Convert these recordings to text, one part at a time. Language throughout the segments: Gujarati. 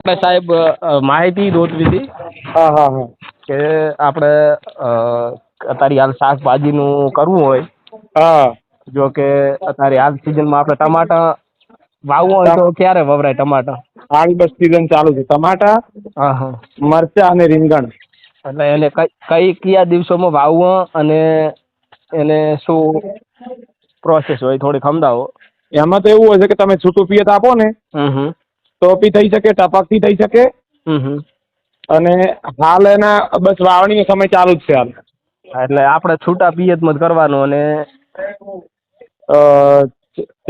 આપણે સાહેબ માહિતી જોતવી હતી હા હા હા કે આપણે અત્યારે હાલ શાકભાજીનું કરવું હોય, હા જો કે અત્યારે હાલ સિઝનમાં આપણે ટમાટા વાવવું હોય તો ક્યારે વવરાય ટમાટા? હાલ બસ સીઝન ચાલુ છે ટમાટા, હા હા. મરચા અને રીંગણ. એટલે એને કયા દિવસોમાં વાવવું અને એને શું પ્રોસેસ હોય થોડી સમજાવો. એમાં તો એવું હોય છે કે તમે છૂટું પિયત આપો ને હમ. તો બી થઈ શકે, ટપકથી થઈ શકે. હમ. અને હાલ એના બસ વાવણીનો સમય ચાલુ જ છે હાલ. એટલે આપણે છૂટા પિયતમાં જ કરવાનું અને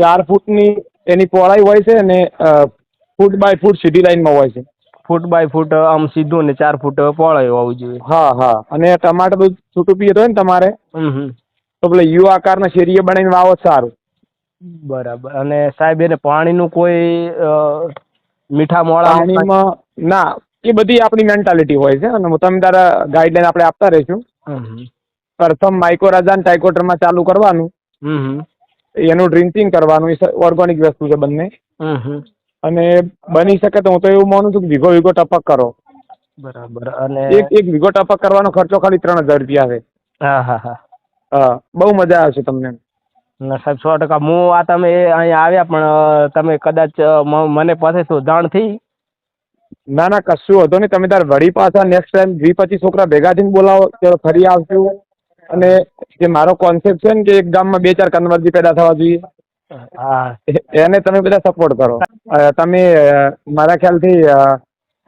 4 ફૂટની એની પહોળાઈ હોય છે અને ફૂટ બાય ફૂટ સીધી લાઈનમાં હોય છે. ફૂટ બાય ફૂટ આમ સીધું ને 4 ફૂટ પહોળાઈ હોવું જોઈએ. હા હા. અને ટમાટર બધું છૂટું પિયત હોય ને તમારે હમ. તો પેલા યુ આકારના શેરીએ બનાવીને વાવો સારું. બરાબર. અને સાહેબ એને પાણીનું કોઈ મીઠા મોળામાં પાણીમાં ના, એ બધી આપણી મેન્ટાલિટી હોય છે અને તમે તારા ગાઈડલાઈન આપણે આપતા રહીશું. પ્રથમ માઇકોરાઝાન ટાઇકોડર્મા ચાલુ કરવાનું. હમ. એનું ડ્રિન્ચિંગ કરવાનું. એ ઓર્ગોનિક વસ્તુ છે બંને. હમ. અને બની શકે તો હું તો એવું માનું છું કે વીઘો ટપક કરો. બરાબર. અને એક વીઘો ટપક કરવાનો ખર્ચો ખાલી 3000 રૂપિયા છે. હા હા હા. હા, બહુ મજા આવશે તમને. ના સાહેબ 100%. હું આ તમે અહીંયા આવ્યા પણ તમે કદાચ મને પાસે તો જાણ થઈ. ના ના, કશું હતો નહીં. તમે તાર વળી પાછા નેક્સ્ટ ટાઈમ 20-25 છોકરા ભેગા થઈને બોલાવો તો ફરી આવશું. અને જે મારો કોન્સેપ્ટ છે ને કે એક ગામમાં 2-4 કન્વર્જી પેદા થવા જોઈએ, હા. એને તમે બધા સપોર્ટ કરો. તમે મારા ખ્યાલથી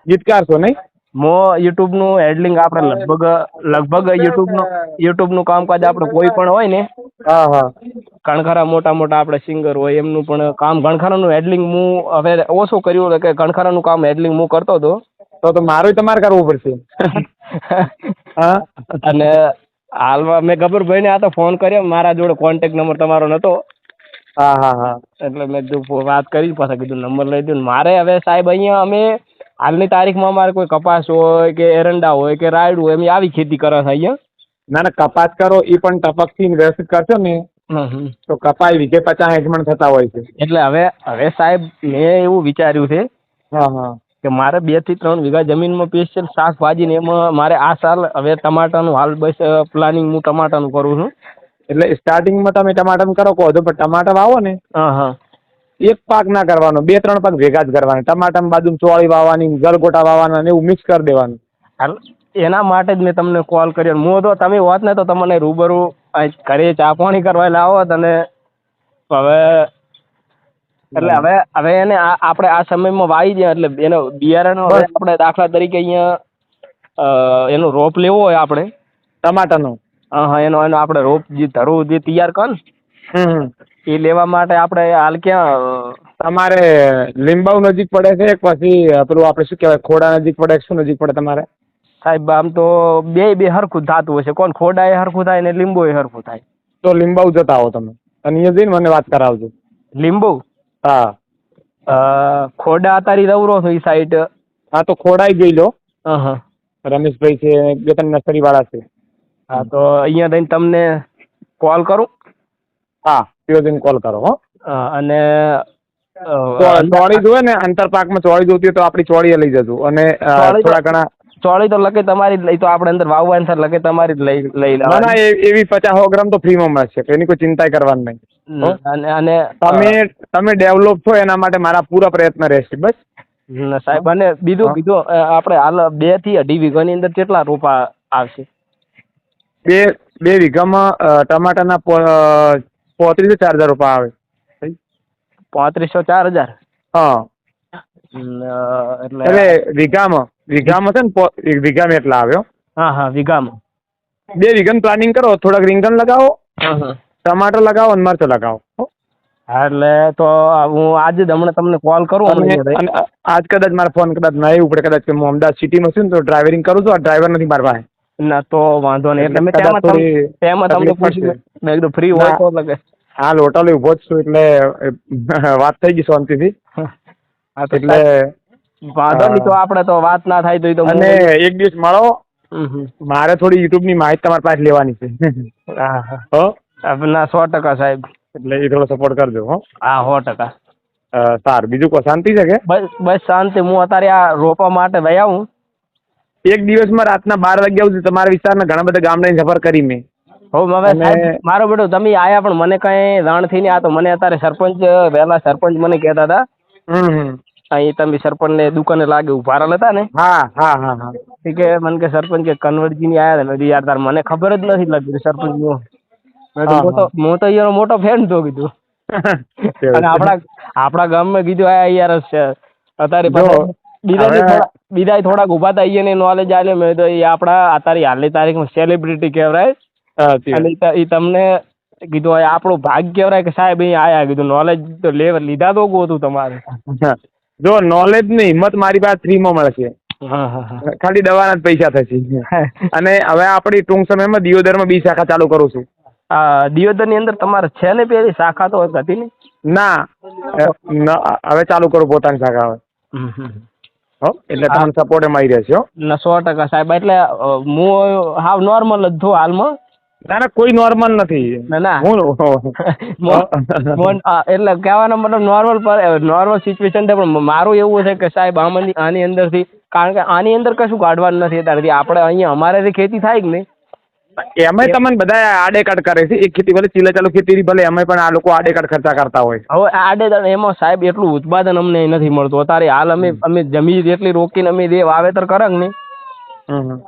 ગીતકાર છો નહીં? યુટ્યુબનું હેડલિંગ આપણે લગભગ યુટ્યુબનું કામકાજ આપણે કોઈ પણ હોય ને, હા હા. ઘણખરા મોટા મોટા આપણે સિંગર હોય એમનું પણ કામ ઘણખરાનું હેડલિંગ હું હવે ઓછું કર્યું કે ઘણખરાનું કામ હેડલિંગ હું કરતો હતો. તો મારું તમારે કરવું પડશે. હા. અને હાલમાં મેં ગબરભાઈને આ તો ફોન કર્યો, મારા જોડે કોન્ટેક્ટ નંબર તમારો નહોતો. હા હા હા. એટલે મેં કીધું વાત કરી, પાછા કીધું નંબર લઈ દઉં. મારે હવે સાહેબ અહીંયા અમે હાલની તારીખમાં અમારે કોઈ કપાસ હોય કે એરંડા હોય કે રાયડું હોય એમ આવી ખેતી કરે છે અહીંયા. ના ના, કપાસ કરો એ પણ ટપકથી વ્યવસ્થિત કરશો ને તો કપાય વીઘે 50-60 મણ થતા હોય છે. એટલે હવે સાહેબ મેં એવું વિચાર્યું છે હા હા. કે મારે 2 થી 3 વીઘા જમીનમાં સ્પેશિયલ શાકભાજી ને એમાં મારે આ સાલ હવે ટમાટાનું હાલ બસ પ્લાનિંગ હું ટમાટાનું કરું છું. એટલે સ્ટાર્ટિંગમાં તમે ટમાટાનું કરો કહો છો, પણ ટમાટા વાવો ને હા. એક પાક ના કરવાનો, 2-3 પાક ભેગા જ કરવાના. ટમાટામાં બાજુ ચોળી વાવવાની, ગલગોટા વાવવાના અને એવું મિક્સ કરી દેવાનું. હાલ એના માટે જ મેં તમને કોલ કર્યો. હું તો તમે હોત ને તો તમને રૂબરૂ ઘરે ચા પાણી કરવા લાવો અને હવે એટલે હવે એને આપણે આ સમયમાં વાવી દઈએ એટલે એનો બિયારણ હવે બસ આપણે દાખલા તરીકે અહીંયા એનો રોપ લેવો હોય આપણે ટમાટાનો. હા એનો આપણે રોપ જે ધરું જે તૈયાર કર ને હમ. એ લેવા માટે આપણે હાલ ક્યાં તમારે લીંબાઉ નજીક પડે છે પછી પેલું આપણે શું કહેવાય ખોડા નજીક પડે, શું નજીક પડે તમારે? સાહેબ આમ તો બે હરખું થતું હશે. કોણ ખોડા એ હરખું થાય ને લીંબુ એ હરખું થાય. તો લીંબાઉ જતા આવો તમે અને અહીંયા જઈને મને વાત કરાવજો. લીંબુ? હા. ખોડા અતારી રવરો છો એ સાઈડ. હા તો ખોડાઈ જોઈ લો. હા. રમેશભાઈ છે, 2-3 નર્સરી વાળા છે. હા તો અહીંયા જઈને તમને કોલ કરું. હા, ત્યાં જઈને કોલ કરો. હો. અને ચોળી જોવે ને અંતર પાકમાં ચોળી જોતી હોય તો આપણી ચોળીએ લઈ જજો. અને થોડા ઘણા ચોળી તો લગે તમારી જ લઈ, તો આપણે અંદર વાવવા અંદર લગે તમારી જ લઈ ના ના, લેવાની. એવી 50-100 ગ્રામ તો ફ્રીમાં મળશે, એની કોઈ ચિંતા કરવાની નહીં. અને તમે ડેવલપ છો એના માટે મારા પૂરા પ્રયત્ન રહેશે. બસ સાહેબ, અને બીજું આપણે હાલ 2 થી 2.5 વીઘાની અંદર કેટલા રોપા આવશે? બે વીઘામાં ટમાટાના 35,000-40,000 રૂપિયા આવે. 35,000-40,000? હા. એટલે વીઘામાં છે ને વીઘામાં એટલા આવ્યો. હા વીઘામાં 2 વીઘાનું પ્લાનિંગ કરો. થોડાક રીંગણ લગાવો, ટમાટર લગાવો અને મરચાં લગાવો. હા એટલે તો હું આજે જ હમણાં તમને કોલ કરું. અને આજ કદાચ મારા ફોન કદાચ નહીં ઉપડે, કદાચ હું અમદાવાદ સિટીમાં છું ને તો ડ્રાઇવરિંગ કરું છું. આ ડ્રાઈવર નથી મારા પાસે. ના તો વાંધો નહીં. એટલે મેં કદાચ થોડી તેમાં તમને પૂછ્યું મેં કીધું ફ્રી હોય તો લગે. હા, હોટલે ઊભો જ છું એટલે વાત થઈ ગઈ શાંતિથી. એટલે વાંધો નહીં. તો આપણે તો વાત ના થાય તો અને એક દિવસ મળો. મારે થોડી યુટ્યુબની માહિતી તમારી પાસે લેવાની છે. હા ના 100% સાહેબ. એટલે એ થોડો સપોર્ટ કરજો. હો. હા 100%. સારું, બીજું કોઈ શાંતિ છે કે? બસ બસ શાંતિ. હું અત્યારે આ રોપવા માટે વહી આવું. એક દિવસમાં રાતના 12 વાગ્યા સુધી તમારા વિસ્તારના ઘણા બધા ગામડાની સફર કરી મેં. હવે સાહેબ મારો બેટો તમે આયા પણ મને કઈ જાણ થઈ નહીં. આ તો મને અત્યારે સરપંચ વહેલા સરપંચ મને કહેતા હતા અહીં તમે સરપંચ ને દુકાને લાગે ઉભા રહેલા હતા ને. હા હા હા હા. ઠીક છે. મને કે સરપંચ કે કન્વર્ટજી ની આયા હતા. મેં કીધું યાર તાર મને ખબર જ નથી લાગતી સરપંચ નું. મેં કીધું હું તો અહીંયાનો મોટો ફેન તો કીધું. અને આપણા ગામમાં કીધું આ યાર અત્યારે બીજા થોડાક ઉભા હતા અહીંયા નોલેજ આલ્યો. મેં તો એ આપણા અત્યારે હાલની તારીખમાં સેલિબ્રિટી કહેવાય. અને એ તમને કીધું આપણું ભાગ કહેવાય કે સાહેબ અહીં આયા. કીધું નોલેજ તો લીધા તો ગોતું તમારે. જો નોલેજ ની હિંમત મારી પાસે ફ્રીમાં મળશે. ખાલી દવાના જ પૈસા થશે. અને હવે આપણી ટૂંક સમયમાં દિયોદરમાં 2 શાખા ચાલુ કરું છું. દિયોદર ની અંદર તમારે છે ને પેલી શાખા તો હતી ને? ના, હવે ચાલુ કરું પોતાની શાખા હવે. એટલે તમને સપોર્ટ એમ આવી રહેશે. 100% સાહેબ. એટલે હું હાવ નોર્મલ જ છું હાલમાં. ના ના, કોઈ નોર્મલ નથી. ના એટલે કહેવાનો મતલબ નોર્મલ સિચ્યુએશન છે. પણ મારું એવું છે કે સાહેબ આની અંદરથી, કારણ કે આની અંદર કશું કાઢવાનું નથી અત્યારથી. આપણે અહીંયા અમારે ખેતી થાય કે નહીં એમાંય તમને બધા આડેકાડ કરે છે. એક ખેતી ભલે ચીલા ચાલુ ખેતી ભલે એમાં પણ આ લોકો આડેકાડ ખર્ચા કરતા હોય. હવે આડેકાડ એમાં સાહેબ એટલું ઉત્પાદન અમને નથી મળતું અત્યારે. હાલ અમે જમીન એટલી રોકીને અમે જે વાવેતર કરે ને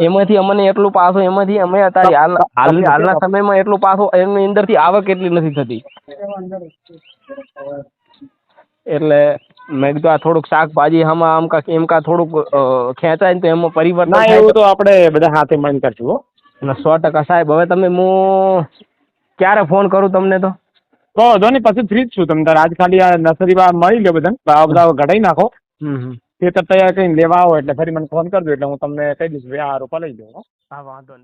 એમાંથી અમને એટલું પાછું એમાંથી અમે અત્યારે હાલના સમયમાં એટલું પાછું એની અંદરથી આવક એટલી નથી થતી. એટલે મેં કીધું આ થોડુંક શાકભાજી આમ એમ થોડુંક ખેંચાય ને તો એમાં પરિવર્તન થાય. એવું તો આપણે બધા સાથે મળીને કરશું. 100% સાહેબ. હવે તમે હું ક્યારે ફોન કરું તમને? તો વાંધો નહીં, પછી ફ્રી જ છું. તમે તાર આજ ખાલી આ નર્સરી મળી લો બધાને, બધા ઘટાઈ નાખો. ખેતર તૈયાર કરીને લેવા આવો એટલે ફરી મને ફોન કરજો એટલે હું તમને કહી દઈશ ભાઈ આ રોપા લઈ જાઓ. હા વાંધો નહીં.